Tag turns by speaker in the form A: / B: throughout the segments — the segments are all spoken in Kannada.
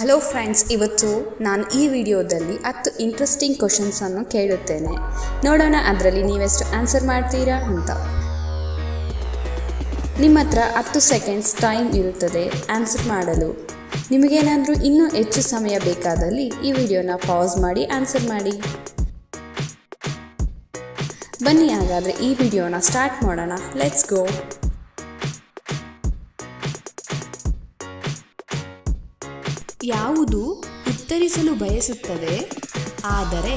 A: ಹಲೋ ಫ್ರೆಂಡ್ಸ್, ಇವತ್ತು ನಾನು ಈ ವಿಡಿಯೋದಲ್ಲಿ 10 ಇಂಟ್ರೆಸ್ಟಿಂಗ್ ಕ್ವಶನ್ಸನ್ನು ಕೇಳುತ್ತೇನೆ. ನೋಡೋಣ ಅದರಲ್ಲಿ ನೀವೆಷ್ಟು ಆನ್ಸರ್ ಮಾಡ್ತೀರಾ ಅಂತ. ನಿಮ್ಮ ಹತ್ರ 10 ಸೆಕೆಂಡ್ಸ್ ಟೈಮ್ ಇರುತ್ತದೆ ಆನ್ಸರ್ ಮಾಡಲು. ನಿಮಗೇನಾದರೂ ಇನ್ನೂ ಹೆಚ್ಚು ಸಮಯ ಬೇಕಾದಲ್ಲಿ ಈ ವಿಡಿಯೋನ ಪಾಸ್ ಮಾಡಿ ಆನ್ಸರ್ ಮಾಡಿ. ಬನ್ನಿ ಹಾಗಾದರೆ ಈ ವಿಡಿಯೋನ ಸ್ಟಾರ್ಟ್ ಮಾಡೋಣ. Let's go. ಯಾವುದು ಉತ್ತರಿಸಲು ಬಯಸುತ್ತದೆ ಆದರೆ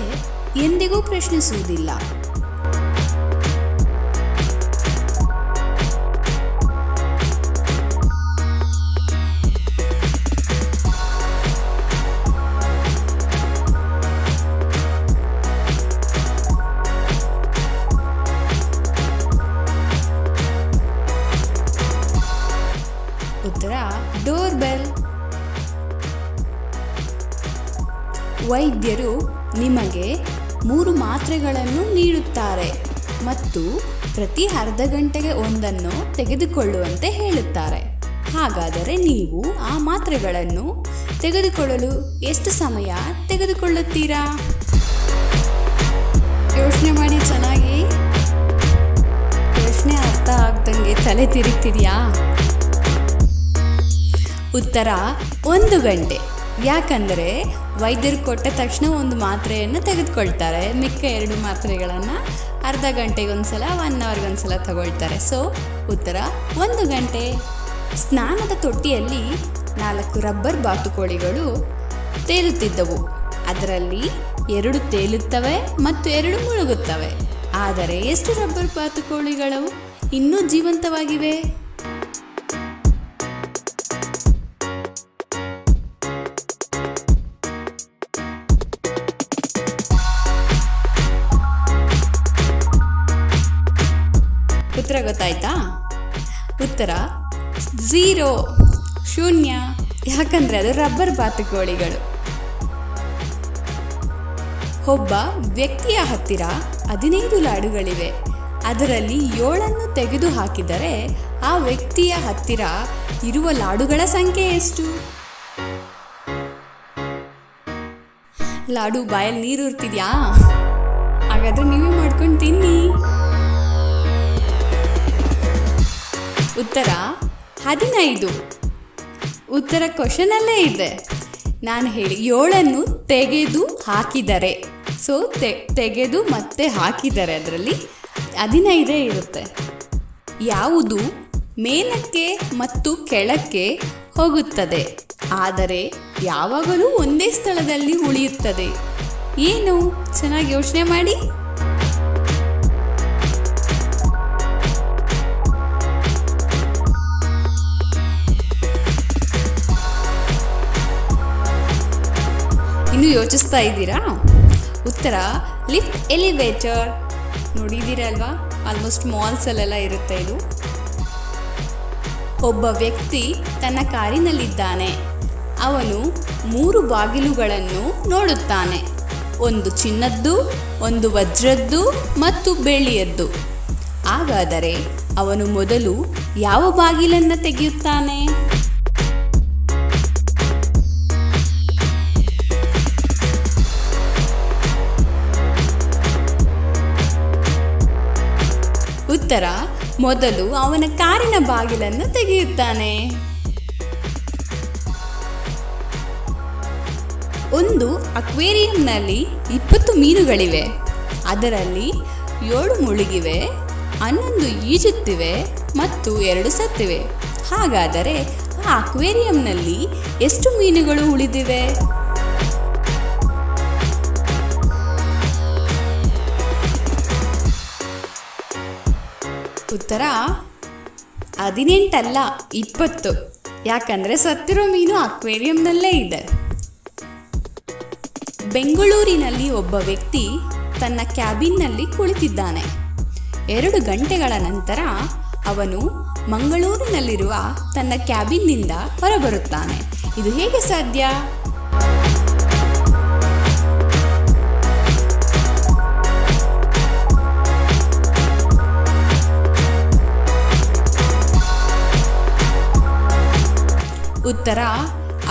A: ಎಂದಿಗೂ ಪ್ರಶ್ನಿಸುವುದಿಲ್ಲ? ಉತ್ತರ ಡೋರ್ ಬೆಲ್. ವೈದ್ಯರು ನಿಮಗೆ 3 ಮಾತ್ರೆಗಳನ್ನು ನೀಡುತ್ತಾರೆ ಮತ್ತು ಪ್ರತಿ ಅರ್ಧ ಗಂಟೆಗೆ ಒಂದನ್ನು ತೆಗೆದುಕೊಳ್ಳುವಂತೆ ಹೇಳುತ್ತಾರೆ. ಹಾಗಾದರೆ ನೀವು ಆ ಮಾತ್ರೆಗಳನ್ನು ತೆಗೆದುಕೊಳ್ಳಲು ಎಷ್ಟು ಸಮಯ ತೆಗೆದುಕೊಳ್ಳುತ್ತೀರಾ? ಯೋಚನೆ ಮಾಡಿ ಚೆನ್ನಾಗಿ. ಪ್ರಶ್ನೆ ಅರ್ಥ ಆಗ್ದಂಗೆ ತಲೆ ತಿರುಗ್ತಿದೆಯಾ? ಉತ್ತರ 1 ಗಂಟೆ. ಯಾಕಂದರೆ ವೈದ್ಯರು ಕೊಟ್ಟ ತಕ್ಷಣ ಒಂದು ಮಾತ್ರೆಯನ್ನು ತೆಗೆದುಕೊಳ್ತಾರೆ, ಮಿಕ್ಕ 2 ಮಾತ್ರೆಗಳನ್ನು ಅರ್ಧ ಗಂಟೆಗೊಂದ್ಸಲ 1 ಅವರ್ಗೊಂದ್ಸಲ ತಗೊಳ್ತಾರೆ. ಸೊ ಉತ್ತರ 1 ಗಂಟೆ. ಸ್ನಾನದ ತೊಟ್ಟಿಯಲ್ಲಿ 4 ರಬ್ಬರ್ ಬಾತುಕೋಳಿಗಳು ತೇಲುತ್ತಿದ್ದವು. ಅದರಲ್ಲಿ 2 ತೇಲುತ್ತವೆ ಮತ್ತು 2 ಮುಳುಗುತ್ತವೆ. ಆದರೆ ಎಷ್ಟು ರಬ್ಬರ್ ಬಾತುಕೋಳಿಗಳು ಇನ್ನೂ ಜೀವಂತವಾಗಿವೆ? ಉತ್ತರ ಗೊತ್ತಾಯ್ತಾ? ಉತ್ತರ 0, ಶೂನ್ಯ. ಯಾಕಂದರೆ ಅದು ರಬ್ಬರ್ ಬಾತುಕೋಳಿಗಳು. ಒಬ್ಬ ವ್ಯಕ್ತಿಯ ಹತ್ತಿರ 15 ಲಾಡುಗಳಿವೆ. ಅದರಲ್ಲಿ 7 ತೆಗೆದು ಹಾಕಿದರೆ ಆ ವ್ಯಕ್ತಿಯ ಹತ್ತಿರ ಇರುವ ಲಾಡುಗಳ ಸಂಖ್ಯೆ ಎಷ್ಟು? ಲಾಡು ಬಾಯಲ್ಲಿ ನೀರು ಇರ್ತಿದ್ಯಾ? ಹಾಗಾದ್ರೆ ನೀವೇ ಮಾಡ್ಕೊಂಡು ತಿನ್ನಿ. ಉತ್ತರ 15. ಉತ್ತರ ಕ್ವಶನಲ್ಲೇ ಇದೆ. ನಾನು ಹೇಳಿ 7 ತೆಗೆದು ಹಾಕಿದರೆ, ಸೊ ತೆಗೆದು ಮತ್ತೆ ಹಾಕಿದರೆ ಅದರಲ್ಲಿ 15 ಇರುತ್ತೆ. ಯಾವುದು ಮೇಲಕ್ಕೆ ಮತ್ತು ಕೆಳಕ್ಕೆ ಹೋಗುತ್ತದೆ ಆದರೆ ಯಾವಾಗಲೂ ಒಂದೇ ಸ್ಥಳದಲ್ಲಿ ಉಳಿಯುತ್ತದೆ? ಏನು? ಚೆನ್ನಾಗಿ ಯೋಚನೆ ಮಾಡಿ. ಇನ್ನು ಯೋಚಿಸ್ತಾ ಇದ್ದೀರಾ? ಉತ್ತರ ಲಿಫ್ಟ್ ಎಲಿವೇಟರ್. ನೋಡಿದ್ದೀರಲ್ವಾ? ಆಲ್ಮೋಸ್ಟ್ ಮಾಲ್ಸಲ್ಲೆಲ್ಲ ಇರುತ್ತೆ ಇದು. ಒಬ್ಬ ವ್ಯಕ್ತಿ ತನ್ನ ಕಾರಿನಲ್ಲಿದ್ದಾನೆ. ಅವನು 3 ಬಾಗಿಲುಗಳನ್ನು ನೋಡುತ್ತಾನೆ. ಒಂದು ಚಿನ್ನದ್ದು, ಒಂದು ವಜ್ರದ್ದು ಮತ್ತು ಬೆಳ್ಳಿಯದ್ದು. ಹಾಗಾದರೆ ಅವನು ಮೊದಲು ಯಾವ ಬಾಗಿಲನ್ನು ತೆಗೆಯುತ್ತಾನೆ? ಉತ್ತರ ಮೊದಲು ಅವನ ಕಾರಿನ ಬಾಗಿಲನ್ನು ತೆಗೆಯುತ್ತಾನೆ. ಒಂದು ಅಕ್ವೇರಿಯಂನಲ್ಲಿ 20 ಮೀನುಗಳಿವೆ. ಅದರಲ್ಲಿ 7 ಮುಳುಗಿವೆ, 11 ಈಜುತ್ತಿವೆ ಮತ್ತು 2 ಸತ್ತಿವೆ. ಹಾಗಾದರೆ ಆ ಅಕ್ವೇರಿಯಂನಲ್ಲಿ ಎಷ್ಟು ಮೀನುಗಳು ಉಳಿದಿವೆ? ಉತ್ತರ 18 ಅಲ್ಲ, 20. ಯಾಕಂದರೆ ಸತ್ತಿರೋ ಮೀನು ಅಕ್ವೇರಿಯಂನಲ್ಲೇ ಇದೆ. ಬೆಂಗಳೂರಿನಲ್ಲಿ ಒಬ್ಬ ವ್ಯಕ್ತಿ ತನ್ನ ಕ್ಯಾಬಿನ್ನಲ್ಲಿ ಕುಳಿತಿದ್ದಾನೆ. 2 ಗಂಟೆಗಳ ನಂತರ ಅವನು ಮಂಗಳೂರಿನಲ್ಲಿರುವ ತನ್ನ ಕ್ಯಾಬಿನ್ನಿಂದ ಹೊರಬರುತ್ತಾನೆ. ಇದು ಹೇಗೆ ಸಾಧ್ಯ? ಉತ್ತರ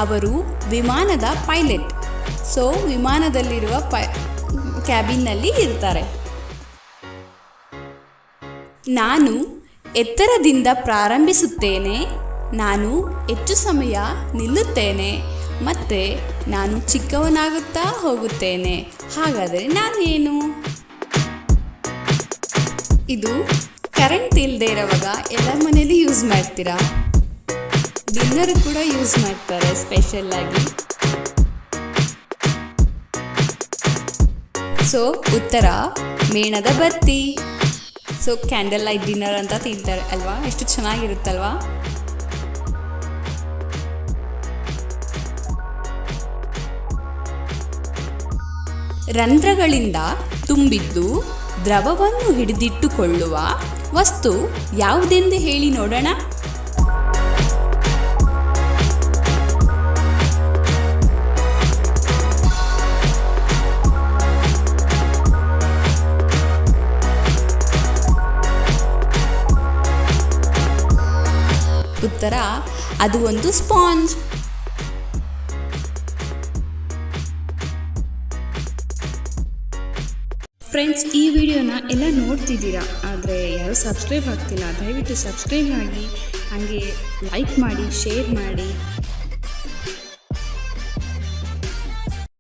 A: ಅವರು ವಿಮಾನದ ಪೈಲಟ್. ಸೊ ವಿಮಾನದಲ್ಲಿರುವ ಕ್ಯಾಬಿನ್ನಲ್ಲಿ ಇರ್ತಾರೆ. ನಾನು ಎತ್ತರದಿಂದ ಪ್ರಾರಂಭಿಸುತ್ತೇನೆ, ನಾನು ಹೆಚ್ಚು ಸಮಯ ನಿಲ್ಲುತ್ತೇನೆ ಮತ್ತು ನಾನು ಚಿಕ್ಕವನಾಗುತ್ತಾ ಹೋಗುತ್ತೇನೆ. ಹಾಗಾದರೆ ನಾನು ಏನು? ಇದು ಕರೆಂಟ್ ಇಲ್ಲದೆ ಇರೋವಾಗ ಎಲ್ಲರ ಮನೇಲಿ ಯೂಸ್ ಮಾಡ್ತೀರಾ. ಡಿನ್ನರ್ ಕೂಡ ಯೂಸ್ ಮಾಡ್ತಾರೆ ಸ್ಪೆಷಲ್ಲಾಗಿ. ಸೊ ಉತ್ತರ ಮೇಣದ ಬತ್ತಿ. ಸೊ ಕ್ಯಾಂಡಲ್ ಲೈಟ್ ಡಿನ್ನರ್ ಅಂತ ತಿಂತಾರೆ ಅಲ್ವಾ, ಎಷ್ಟು ಚೆನ್ನಾಗಿರುತ್ತಲ್ವಾ. ರಂಧ್ರಗಳಿಂದ ತುಂಬಿದ್ದು ದ್ರವವನ್ನು ಹಿಡಿದಿಟ್ಟುಕೊಳ್ಳುವ ವಸ್ತು ಯಾವುದೆಂದು ಹೇಳಿ ನೋಡೋಣ. ಉತ್ತರ ಅದು ಒಂದು ಸ್ಪಾಂಜ್. ಫ್ರೆಂಡ್ಸ್, ಈ ವಿಡಿಯೋನ ಎಲ್ಲ ನೋಡ್ತಿದ್ದೀರಾ, ಆದರೆ ಯಾರೂ ಸಬ್ಸ್ಕ್ರೈಬ್ ಆಗ್ತಿಲ್ಲ. ದಯವಿಟ್ಟು ಸಬ್ಸ್ಕ್ರೈಬ್ ಆಗಿ, ಹಾಗೆ ಲೈಕ್ ಮಾಡಿ, ಶೇರ್ ಮಾಡಿ.